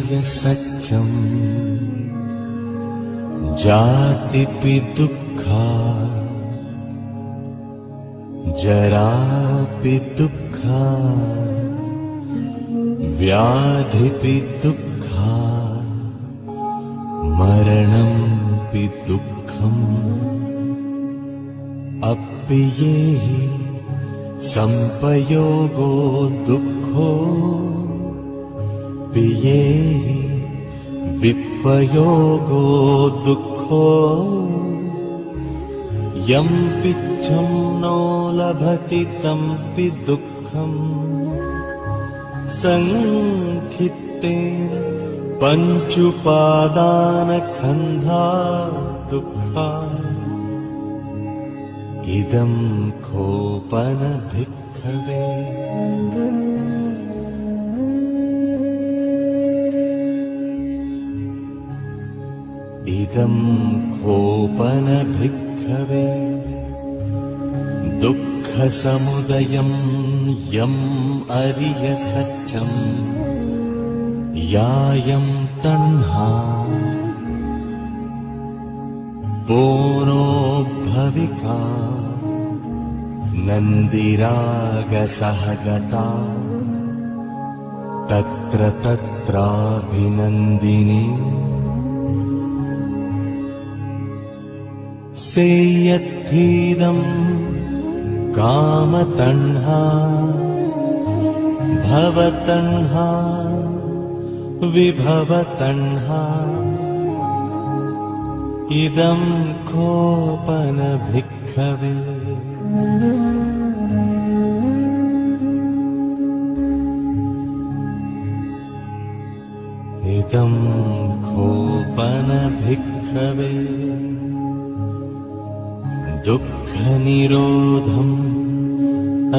सत्यम् जातिपि दुःखा जरापि दुःखा व्याधिपि दुःखा मरणंपि दुःखम् अप्येहि संपयोगो दुःखो पियेहि विपयोगो दुःखो यं पिच्छं नो लभति तंपि दुःखम् संखित्तेन पञ्चुपादानखन्धा दुःखा इदं खोपन भिक्खवे इदं खोपन भिक्खवे दुःखसमुदयं यम् अरिय सत्यम् यायं तण्हा पूर्णो भविका नन्दिरागसहगता तत्र तत्राभिनन्दिनी सेयत्थीदं कामतण्हा भवतण्हा विभवतण्हा इदं खोपन भिक्खवे इदं खोपन भिक्खवे दुःखनिरोधम्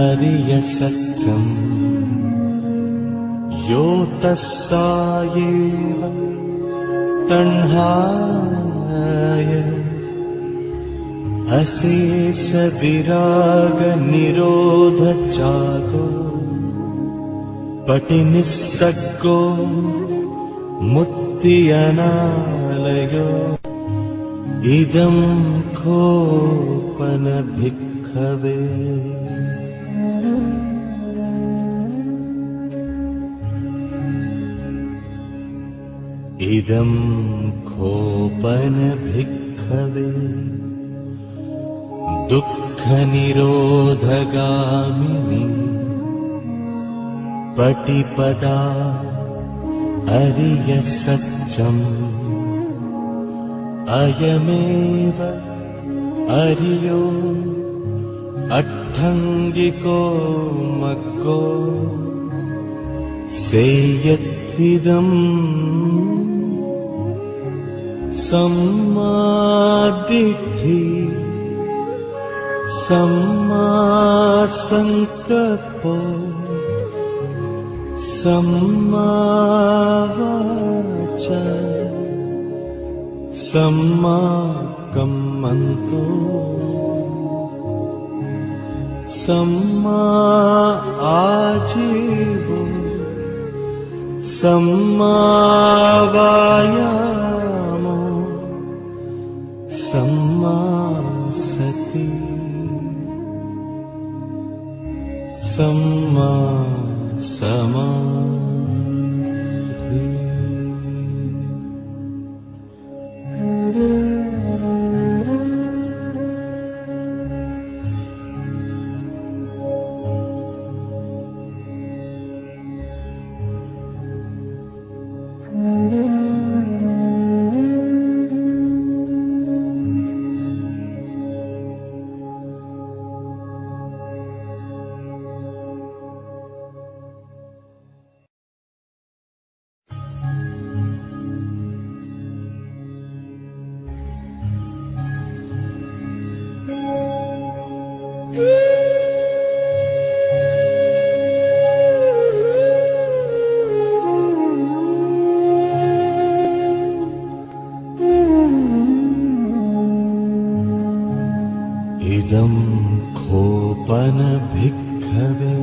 अरिय सत्यम् यो तस्सायेव तण्हाय अशेष विराग निरोध चागो पटिनिस्सग्गो मुक्ति अनालयो इदं खोपन भिक्खवे इदं खोपन भिक्खवे दुःखनिरोधगामिनी पटिपदा अरिय सत्यम् अयमेव अरियो अट्ठङ्गिको मग्गो सेयत्थिदम् सम्मादिट्ठि सम्मासंकल्पो सम्मावाचा सम्माकम्मन्तो सम्मा आजीवो सम्मावायामो सम्मा सति सम्मा समाधि इदं खोपन भिक्खवे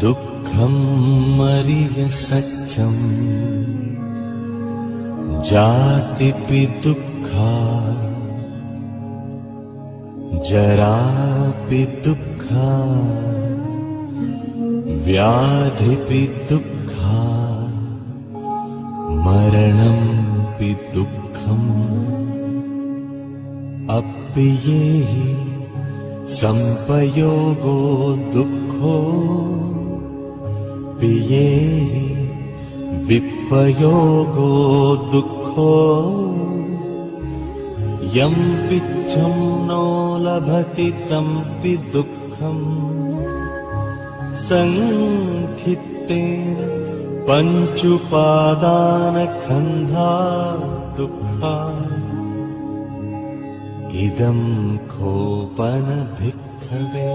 दुःख दुःखमरिय सत्यम् जातिपि दुःखा जरापि दुःखा व्याधिपि दुःखा मरणंपि दुःखम् अप्पियेहि संपयोगो दुःखो पियेहि विपयोगो दुःखो यं पिच्छं नो लभति तंपि दुःखम् संखित्तेन पञ्चुपादानखन्धा दुःखा इदं खोपन भिक्खवे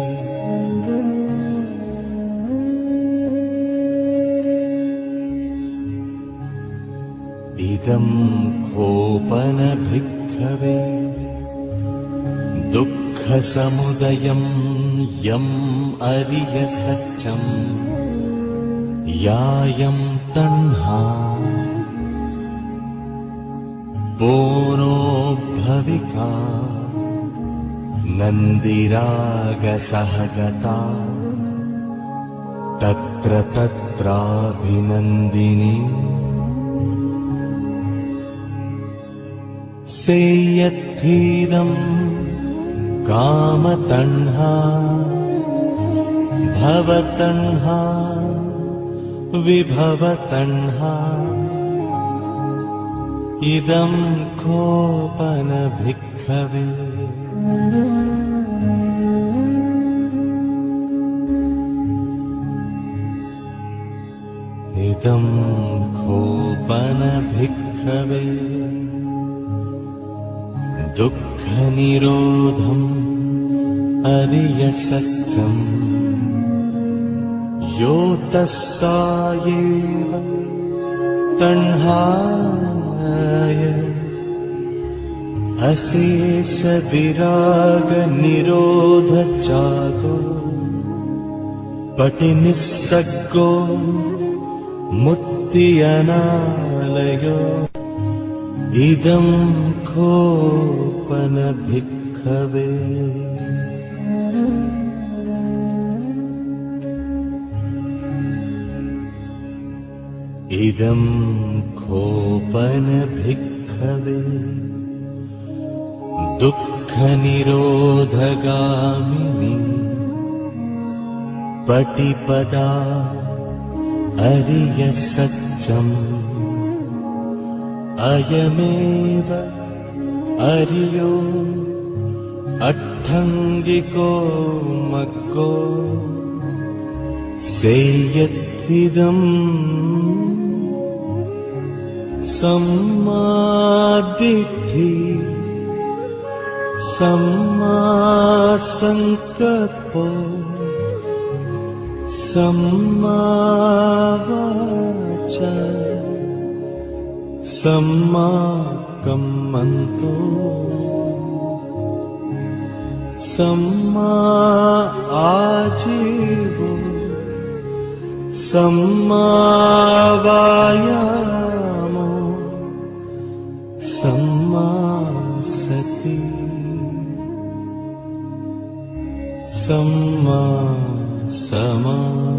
इदं खोपन भिक्खवे दुःखसमुदयं यम् अरिय सत्यम् यायं तण्हा बोनो भविका नन्दिरागसहगता तत्र तत्राभिनन्दिनी सेयत्थीदं कामतण्हा भवतण्हा विभवतण्हा इदं खोपन भिक्खवे इदं खोपन भिक्खवे दुःखनिरोधम् अरिय सत्यम् यो तस्सायेव तण्हाय अशेष विराग निरोध जागो पटिनिस्सग्गो मुक्ति अनालयो इदं खोपन भिक्खवे इदं खोपन भिक्खवे दुःखनिरोधगामिनी पटिपदा अरिय सत्यम् अयमेव अरियो अट्ठङ्गिको मग्गो सेयत्थिदम् सम्मादिट्ठि सम्मासंकल्पो सम्मावाचा सम्माकम्मन्तो सम्मा आजीवो सम्मावायामो सम्मा सति सम्मा समाधि